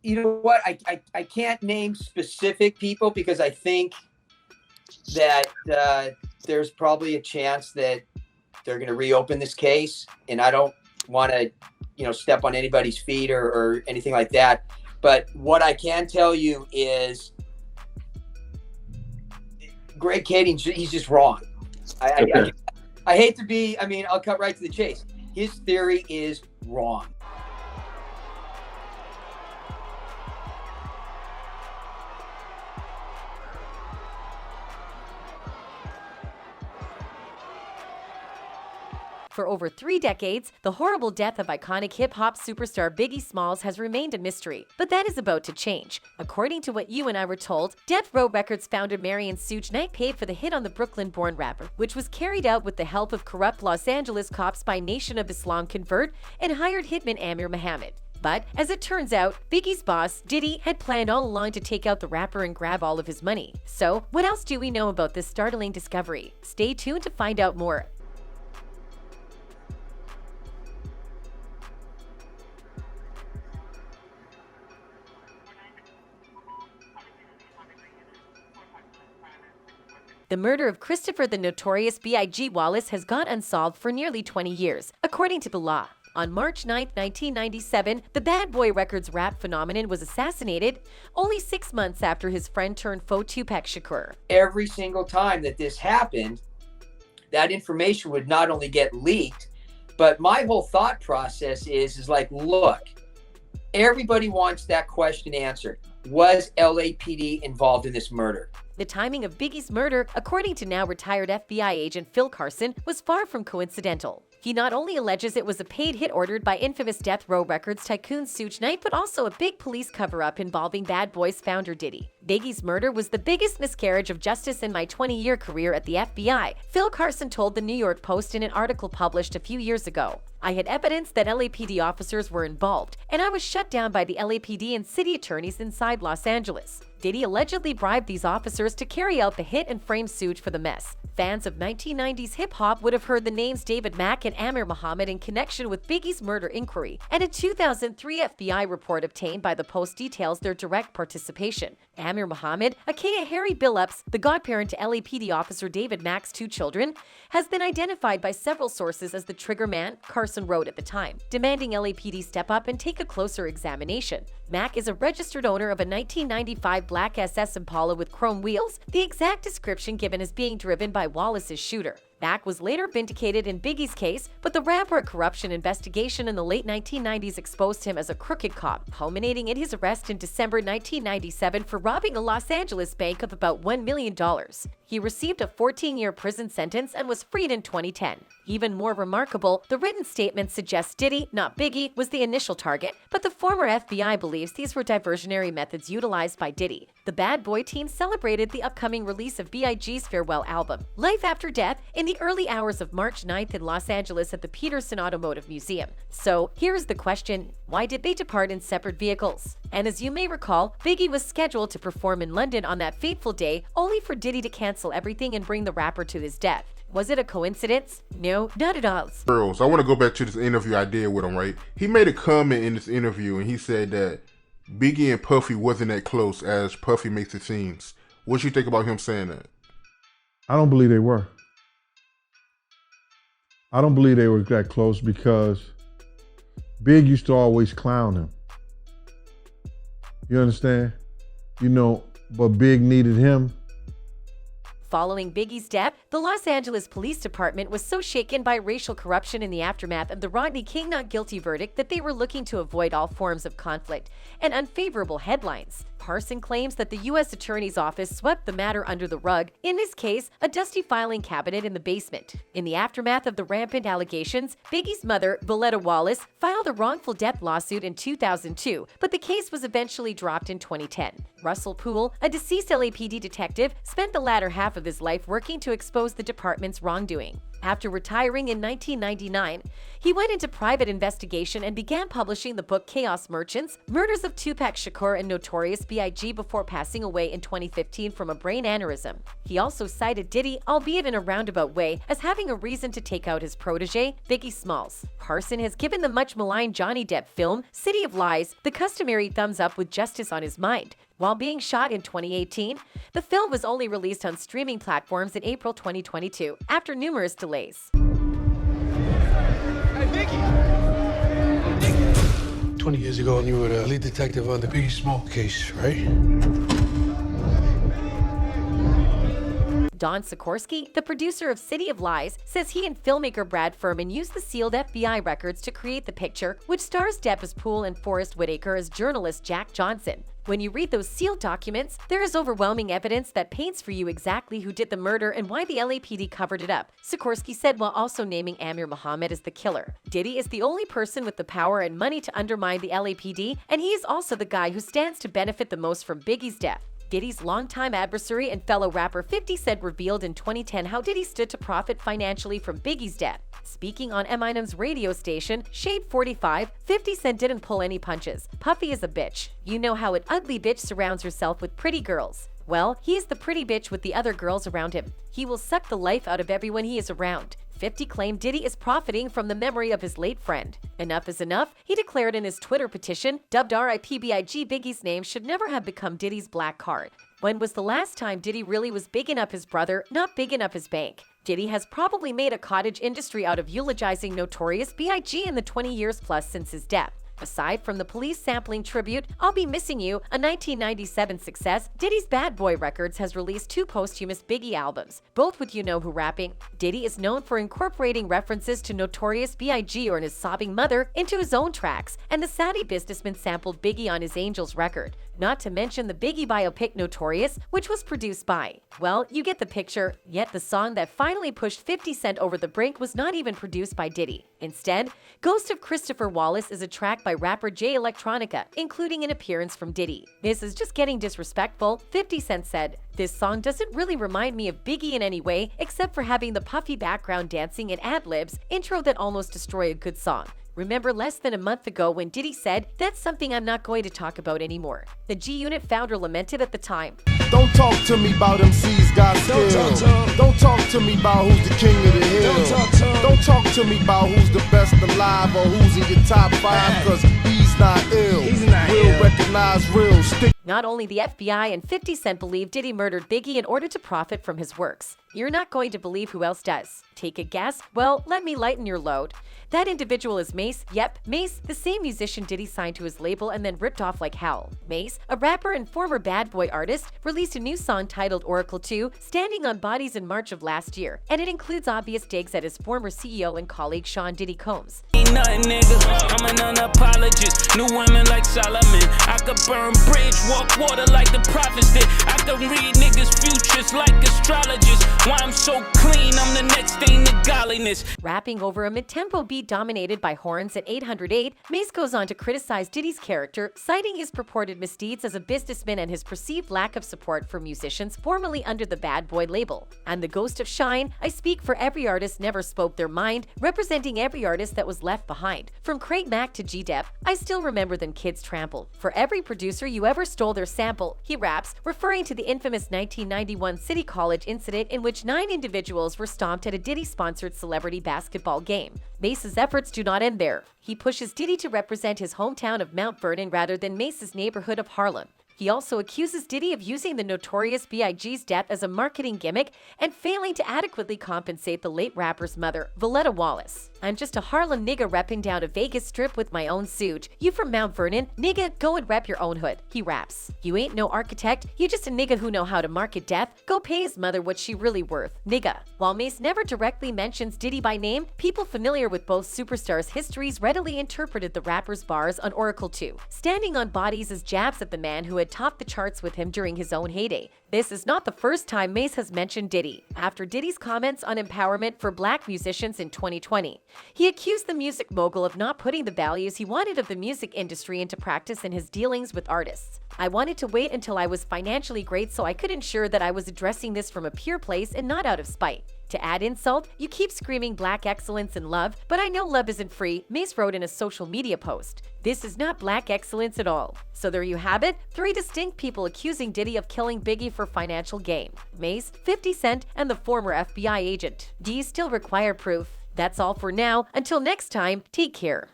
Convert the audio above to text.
You know what? I can't name specific people because I think that there's probably a chance that they're going to reopen this case, and I don't want to, step on anybody's feet or anything like that. But what I can tell you is Greg Kading, he's just wrong. I hate to be, I'll cut right to the chase. His theory is wrong. For over 3 decades, the horrible death of iconic hip-hop superstar Biggie Smalls has remained a mystery, but that is about to change. According to what you and I were told, Death Row Records founder Marion Suge Knight paid for the hit on the Brooklyn-born rapper, which was carried out with the help of corrupt Los Angeles cops by Nation of Islam convert and hired hitman Amir Muhammad. But, as it turns out, Biggie's boss, Diddy, had planned all along to take out the rapper and grab all of his money. So, what else do we know about this startling discovery? Stay tuned to find out more. The murder of Christopher the Notorious B.I.G. Wallace has gone unsolved for nearly 20 years, according to the law. On March 9, 1997, the Bad Boy Records rap phenomenon was assassinated only 6 months after his friend-turned-foe Tupac Shakur. Every single time that this happened, that information would not only get leaked, but my whole thought process is like, look, everybody wants that question answered. Was LAPD involved in this murder? The timing of Biggie's murder, according to now retired FBI agent Phil Carson, was far from coincidental. He not only alleges it was a paid hit ordered by infamous Death Row Records tycoon Suge Knight, but also a big police cover-up involving Bad Boys founder Diddy. Biggie's murder was the biggest miscarriage of justice in my 20-year career at the FBI, Phil Carson told the New York Post in an article published a few years ago. I had evidence that LAPD officers were involved, and I was shut down by the LAPD and city attorneys inside Los Angeles. Diddy allegedly bribed these officers to carry out the hit and frame Suge for the mess. Fans of 1990s hip-hop would have heard the names David Mack and Amir Muhammad in connection with Biggie's murder inquiry, and a 2003 FBI report obtained by the Post details their direct participation. Amir Muhammad, aka Harry Billups, the godparent to LAPD officer David Mack's 2 children, has been identified by several sources as the trigger man, Carson wrote at the time, demanding LAPD step up and take a closer examination. Mack is a registered owner of a 1995 black SS Impala with chrome wheels, the exact description given as being driven by Wallace's shooter. Mack was later vindicated in Biggie's case, but the rampart corruption investigation in the late 1990s exposed him as a crooked cop, culminating in his arrest in December 1997 for robbing a Los Angeles bank of about $1 million. He received a 14-year prison sentence and was freed in 2010. Even more remarkable, the written statement suggests Diddy, not Biggie, was the initial target, but the former FBI believes these were diversionary methods utilized by Diddy. The Bad Boy team celebrated the upcoming release of B.I.G.'s farewell album, Life After Death, in the early hours of March 9th in Los Angeles at the Peterson Automotive Museum. So, here's the question: why did they depart in separate vehicles? And as you may recall, Biggie was scheduled to perform in London on that fateful day, only for Diddy to cancel everything and bring the rapper to his death. Was it a coincidence? No, not at all. Girls, I want to go back to this interview I did with him, right? He made a comment in this interview and he said that Biggie and Puffy wasn't that close as Puffy makes it seem. What you think about him saying that? I don't believe they were. I don't believe they were that close because Big used to always clown him. You understand? But Big needed him. Following Biggie's death, the Los Angeles Police Department was so shaken by racial corruption in the aftermath of the Rodney King not guilty verdict that they were looking to avoid all forms of conflict and unfavorable headlines. Parson claims that the U.S. Attorney's Office swept the matter under the rug, in this case, a dusty filing cabinet in the basement. In the aftermath of the rampant allegations, Biggie's mother, Valletta Wallace, filed a wrongful death lawsuit in 2002, but the case was eventually dropped in 2010. Russell Poole, a deceased LAPD detective, spent the latter half of his life working to expose the department's wrongdoing. After retiring in 1999, he went into private investigation and began publishing the book Chaos Merchants, Murders of Tupac Shakur and Notorious B.I.G. before passing away in 2015 from a brain aneurysm. He also cited Diddy, albeit in a roundabout way, as having a reason to take out his protege, Biggie Smalls. Carson has given the much-maligned Johnny Depp film, City of Lies, the customary thumbs up with justice on his mind. While being shot in 2018, the film was only released on streaming platforms in April 2022, after numerous delays. Hey, Biggie! 20 years ago, you were the lead detective on the Biggie Small case, right? Don Sikorsky, the producer of City of Lies, says he and filmmaker Brad Furman used the sealed FBI records to create the picture, which stars Depp as Poole and Forrest Whitaker as journalist Jack Johnson. When you read those sealed documents, there is overwhelming evidence that paints for you exactly who did the murder and why the LAPD covered it up, Sikorsky said, while also naming Amir Muhammad as the killer. Diddy is the only person with the power and money to undermine the LAPD, and he is also the guy who stands to benefit the most from Biggie's death. Diddy's longtime adversary and fellow rapper 50 Cent revealed in 2010 how Diddy stood to profit financially from Biggie's death. Speaking on Eminem's radio station, Shade 45, 50 Cent didn't pull any punches. Puffy is a bitch. You know how an ugly bitch surrounds herself with pretty girls. Well, he's the pretty bitch with the other girls around him. He will suck the life out of everyone he is around. 50 claimed Diddy is profiting from the memory of his late friend. Enough is enough, he declared in his Twitter petition, dubbed RIP Big, Biggie's name should never have become Diddy's black card. When was the last time Diddy really was bigging up his brother, not bigging up his bank? Diddy has probably made a cottage industry out of eulogizing Notorious B.I.G. in the 20 years plus since his death. Aside from the police sampling tribute, I'll Be Missing You, a 1997 success, Diddy's Bad Boy Records has released 2 posthumous Biggie albums, both with You Know Who rapping. Diddy is known for incorporating references to Notorious B.I.G. or his sobbing mother into his own tracks, and the Saudi businessman sampled Biggie on his Angels record. Not to mention the Biggie biopic Notorious, which was produced by. Well, you get the picture, yet the song that finally pushed 50 Cent over the brink was not even produced by Diddy. Instead, Ghost of Christopher Wallace is a track by rapper Jay Electronica, including an appearance from Diddy. This is just getting disrespectful, 50 Cent said. This song doesn't really remind me of Biggie in any way, except for having the puffy background dancing and ad-libs intro that almost destroy a good song. Remember less than a month ago when Diddy said, "That's something I'm not going to talk about anymore." The G-Unit founder lamented at the time. Don't talk to me about MC's got skill. Don't talk to me about who's the king of the hill. Don't talk to me about who's the best alive or who's in your top 5, cause he's not ill. Real recognize real. Stick. Not only the FBI and 50 Cent believe Diddy murdered Biggie in order to profit from his works. You're not going to believe who else does. Take a guess? Well, let me lighten your load. That individual is Mace. Yep, Mace, the same musician Diddy signed to his label and then ripped off like hell. Mace, a rapper and former Bad Boy artist, released a new song titled Oracle 2, Standing on Bodies in March of last year, and it includes obvious digs at his former CEO and colleague Sean Diddy Combs. Ain't nothing, nigga. I'm an unapologist. New women like Solomon. I could burn bridge, walk water like the prophets did. I could read niggas' futures like astrologists. Why I'm so clean, I'm the next thing to godliness. Rapping over a mid-tempo beat dominated by horns at 808, Mace goes on to criticize Diddy's character, citing his purported misdeeds as a businessman and his perceived lack of support for musicians formerly under the Bad Boy label. And the Ghost of Shine, I speak for every artist never spoke their mind, representing every artist that was left behind. From Craig Mack to G-Dep, I still remember them kids trampled. For every producer you ever stole their sample, he raps, referring to the infamous 1991 City College incident in which 9 individuals were stomped at a Diddy-sponsored celebrity basketball game. Mace's efforts do not end there. He pushes Diddy to represent his hometown of Mount Vernon rather than Mace's neighborhood of Harlem. He also accuses Diddy of using the Notorious B.I.G.'s death as a marketing gimmick and failing to adequately compensate the late rapper's mother, Valletta Wallace. I'm just a Harlem nigga repping down a Vegas strip with my own suit. You from Mount Vernon? Nigga, go and rep your own hood. He raps. You ain't no architect. You just a nigga who know how to market death. Go pay his mother what she really worth. Nigga. While Mace never directly mentions Diddy by name, people familiar with both superstars' histories readily interpreted the rapper's bars on Oracle 2, standing on bodies as jabs at the man who had topped the charts with him during his own heyday. This is not the first time Mace has mentioned Diddy. After Diddy's comments on empowerment for black musicians in 2020, He accused the music mogul of not putting the values he wanted of the music industry into practice in his dealings with artists. I wanted to wait until I was financially great so I could ensure that I was addressing this from a pure place and not out of spite. To add insult, you keep screaming black excellence and love, but I know love isn't free, Mace wrote in a social media post. This is not black excellence at all. So there you have it, 3 distinct people accusing Diddy of killing Biggie for financial gain. Mace, 50 Cent, and the former FBI agent. Do you still require proof? That's all for now. Until next time, take care.